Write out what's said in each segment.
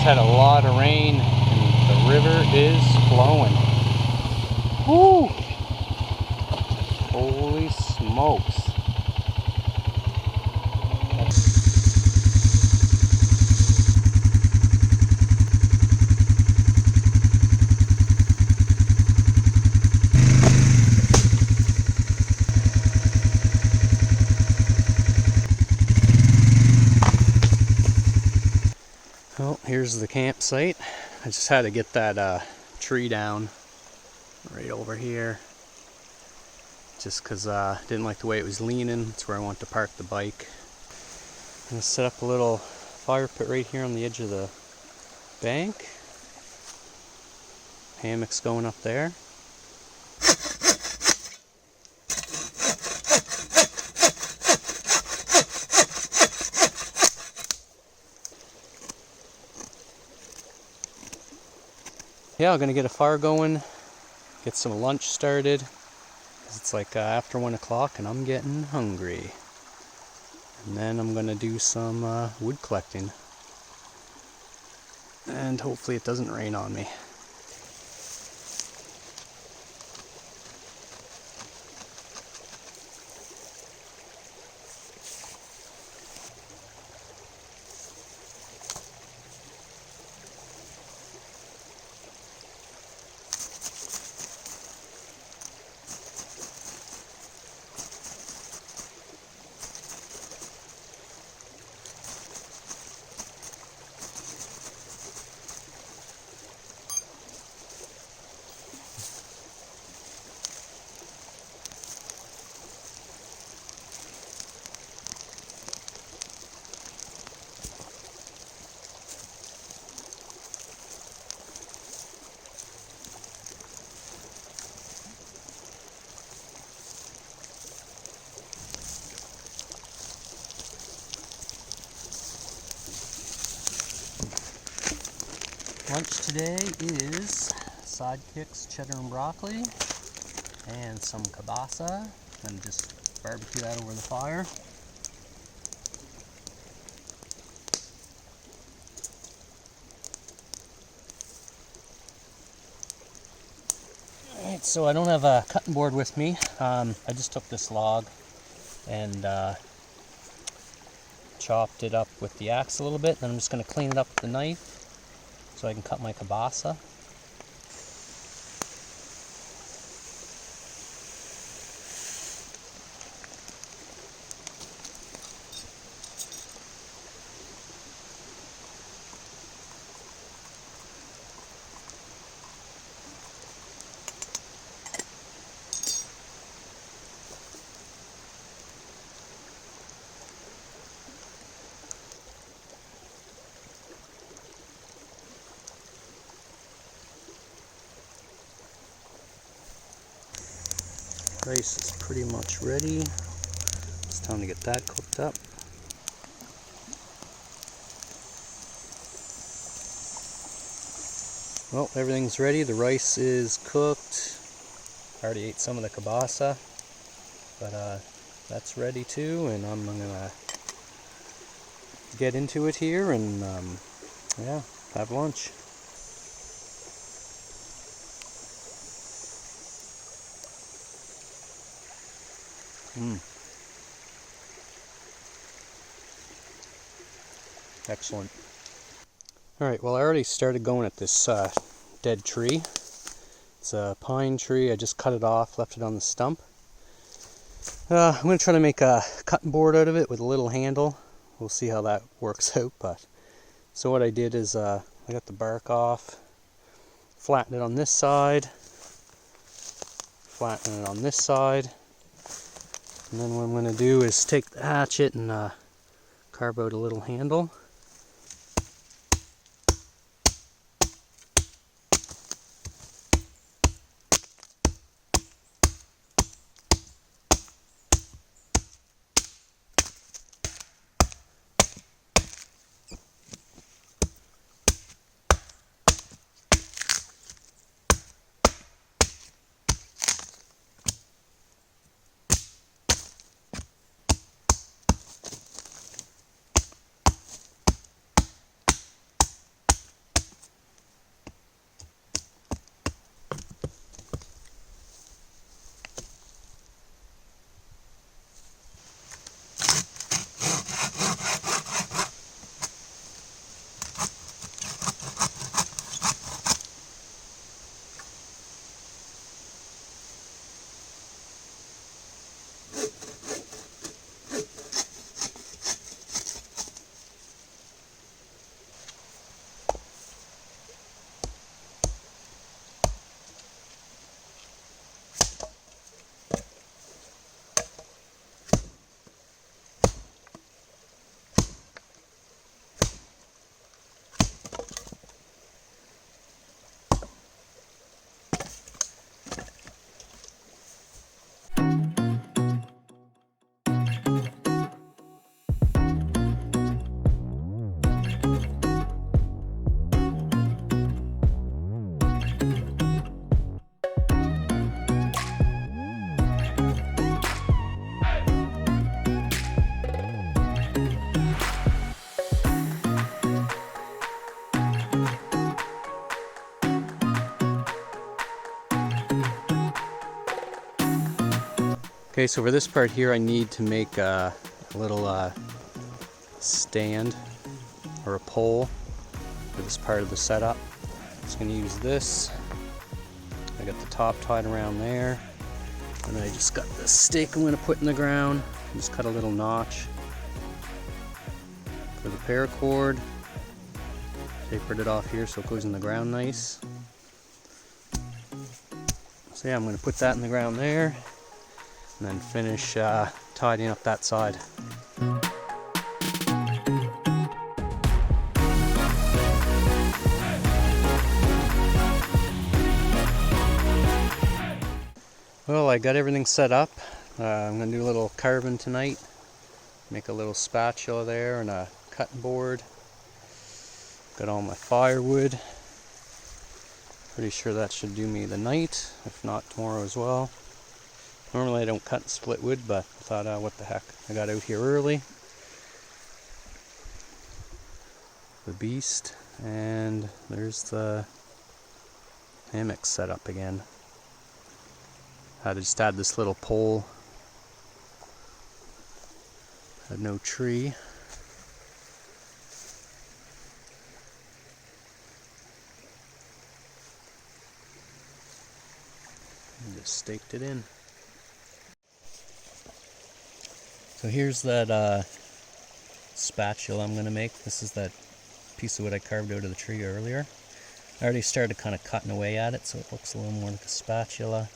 just had a lot of rain and the river is flowing. Woo! Holy smokes. Well, here's the campsite. I just had to get that tree down right over here, just because I didn't like the way it was leaning. That's where I want to park the bike. I'm going to set up a little fire pit right here on the edge of the bank. Hammock's going up there. Yeah, I'm gonna get a fire going, get some lunch started, because it's like after 1 o'clock and I'm getting hungry. And then I'm gonna do some wood collecting. And hopefully it doesn't rain on me. Lunch today is sidekicks, cheddar and broccoli, and some kielbasa, and just barbecue that over the fire. Alright, so I don't have a cutting board with me. I just took this log and chopped it up with the axe a little bit, then I'm just going to clean it up with the knife so I can cut my kielbasa. Rice is pretty much ready. It's time to get that cooked up. Well, everything's ready. The rice is cooked. I already ate some of the kielbasa, but that's ready too, and I'm gonna get into it here and yeah, have lunch. Excellent. Alright, well I already started going at this dead tree. It's a pine tree. I just cut it off, left it on the stump. I'm going to try to make a cutting board out of it with a little handle. We'll see how that works out. But so what I did is I got the bark off, flattened it on this side, flatten it on this side, and then what I'm going to do is take the hatchet and carve out a little handle. Okay, so for this part here I need to make a little stand or a pole for this part of the setup. I'm just going to use this. I got the top tied around there, and then I just got this stake I'm going to put in the ground. Just cut a little notch for the paracord. Tapered it off here so it goes in the ground nice. So yeah, I'm going to put that in the ground there, and then finish tidying up that side. Well, I got everything set up. I'm going to do a little carving tonight. Make a little spatula there and a cutting board. Got all my firewood. Pretty sure that should do me the night, if not tomorrow as well. Normally I don't cut and split wood, but I thought, what the heck. I got out here early. The beast, and there's the hammock set up again. I just add this little pole. Had no tree. And just staked it in. So here's that spatula I'm going to make. This is that piece of wood I carved out of the tree earlier. I already started kind of cutting away at it so it looks a little more like a spatula.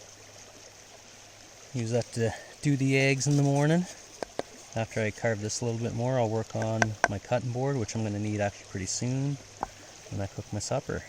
Use that to do the eggs in the morning. After I carve this a little bit more, I'll work on my cutting board, which I'm going to need actually pretty soon when I cook my supper.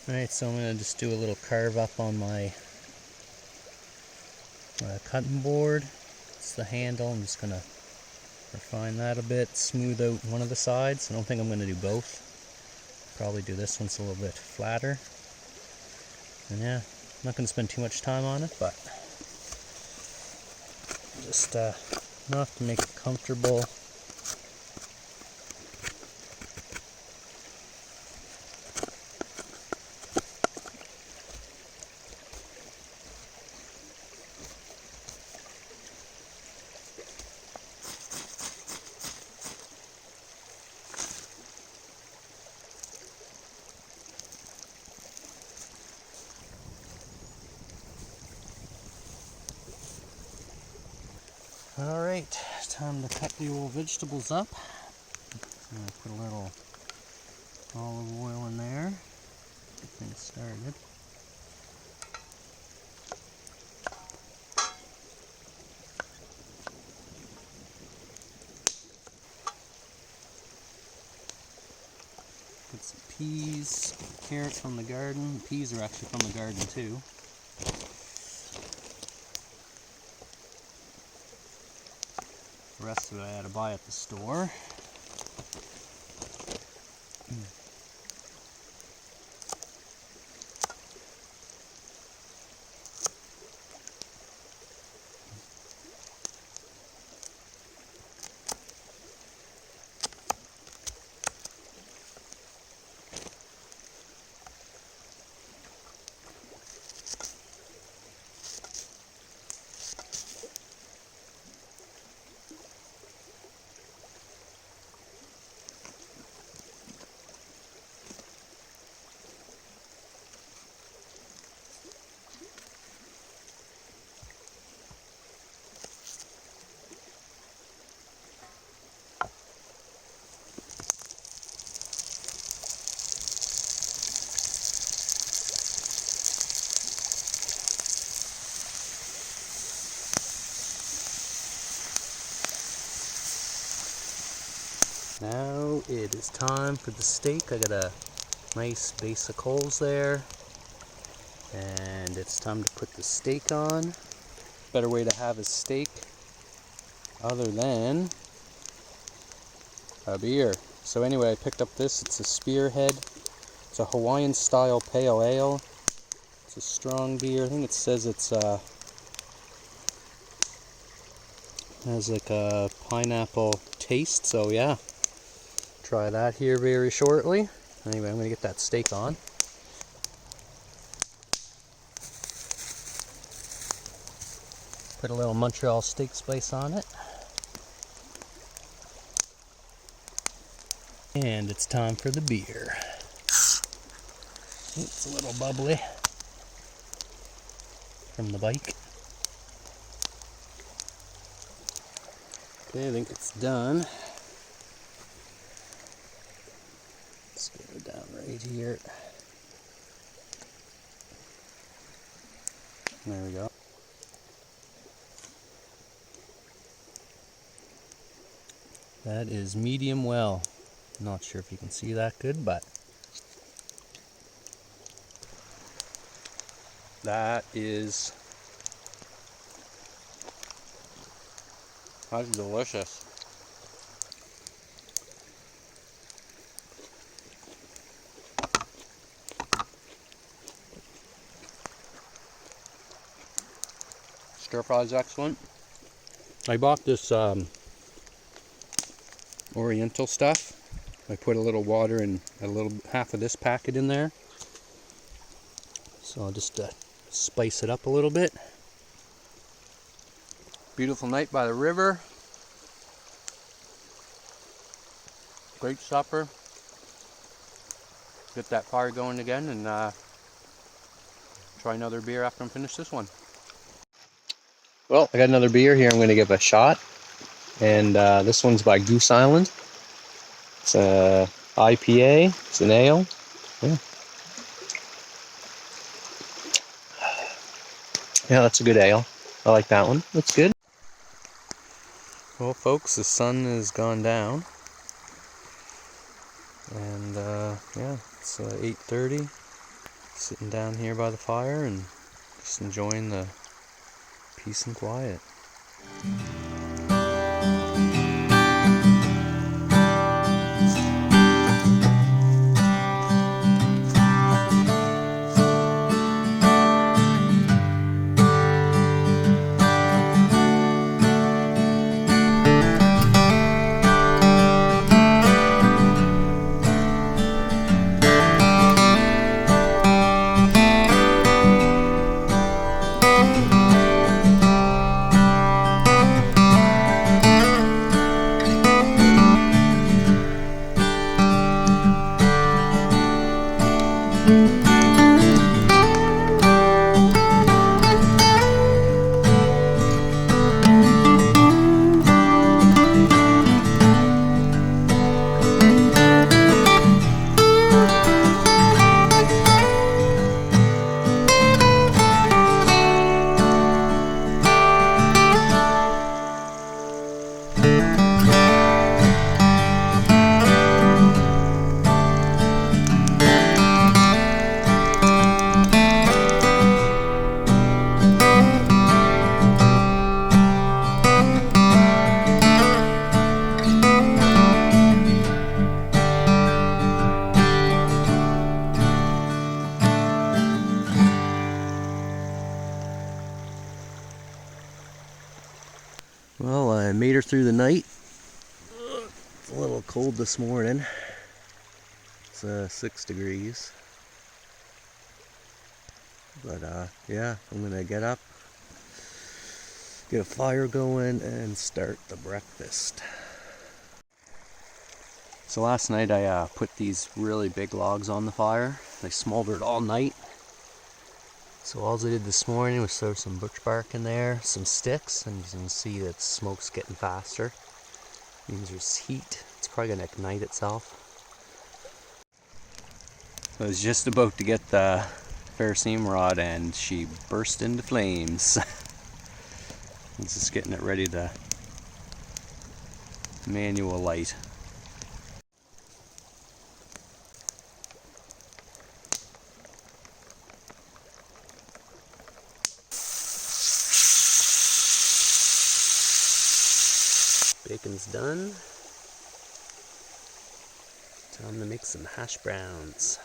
Alright, so I'm going to just do a little carve up on my cutting board. It's the handle. I'm just going to refine that a bit, smooth out one of the sides. I don't think I'm going to do both. Probably do this one so a little bit flatter. And yeah, I'm not going to spend too much time on it, but just enough to make it comfortable. Alright, time to cut the old vegetables up. I'm going to put a little olive oil in there, get things started. Get some peas, carrots from the garden. The peas are actually from the garden too. The rest of it I had to buy at the store. Now it is time for the steak. I got a nice base of coals there, and it's time to put the steak on. Better way to have a steak other than a beer. So anyway, I picked up this. It's a Spearhead. It's a Hawaiian style pale ale. It's It's a strong beer. I think it says it's has like a pineapple taste, so yeah. Try that here very shortly. Anyway, I'm gonna get that steak on. Put a little Montreal steak spice on it. And it's time for the beer. It's a little bubbly from the bike. Okay, I think it's done. Let's get it down right here. There we go. That is medium well. Not sure if you can see that good, but that's delicious. Stir fry's excellent. I bought this Oriental stuff. I put a little water and half of this packet in there. So I'll just spice it up a little bit. Beautiful night by the river. Great supper. Get that fire going again and try another beer after I'm finished this one. Well, I got another beer here I'm going to give a shot. And this one's by Goose Island. It's a IPA. It's an ale. Yeah. Yeah, that's a good ale. I like that one. That's good. Well, folks, the sun has gone down. And yeah, it's 8:30. Sitting down here by the fire and just enjoying the peace and quiet. Well, I made her through the night. It's a little cold this morning. It's 6 degrees. But yeah, I'm gonna get up, get a fire going, and start the breakfast. So last night I put these really big logs on the fire. They smoldered all night. So all I did this morning was throw some birch bark in there, some sticks, and you can see that smoke's getting faster. It means there's heat. It's probably gonna ignite itself. I was just about to get the ferrocene rod and she burst into flames. I'm just getting it ready to manual light. Bacon's done. Time to make some hash browns.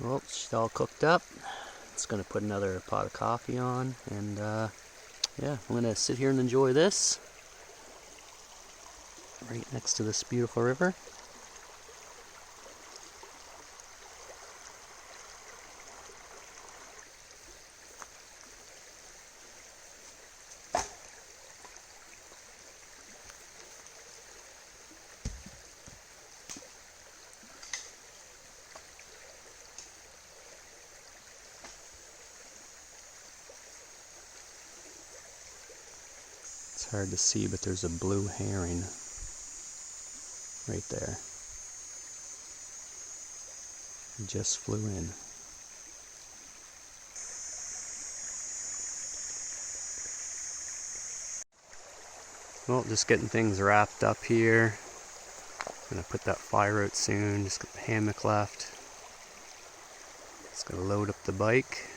Well, she's all cooked up. It's gonna put another pot of coffee on, and yeah, I'm gonna sit here and enjoy this right next to this beautiful river. It's hard to see, but there's a blue herring right there. He just flew in. Well, just getting things wrapped up here. Gonna put that fire out soon. Just got the hammock left. Just gonna load up the bike.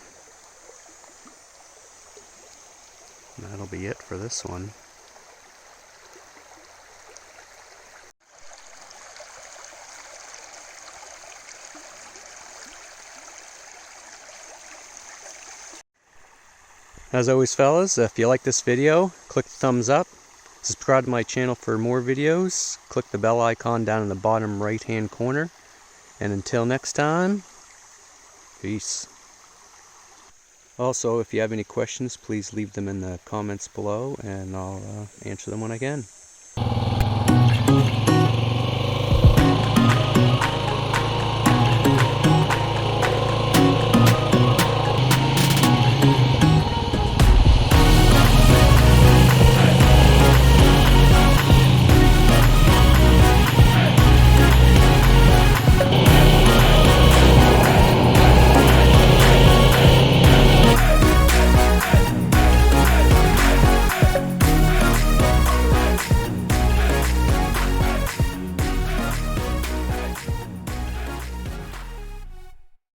And that'll be it for this one. As always, fellas, if you like this video, click the thumbs up. Subscribe to my channel for more videos. Click the bell icon down in the bottom right hand corner. And until next time, peace. Also, if you have any questions, please leave them in the comments below, and I'll answer them when I can.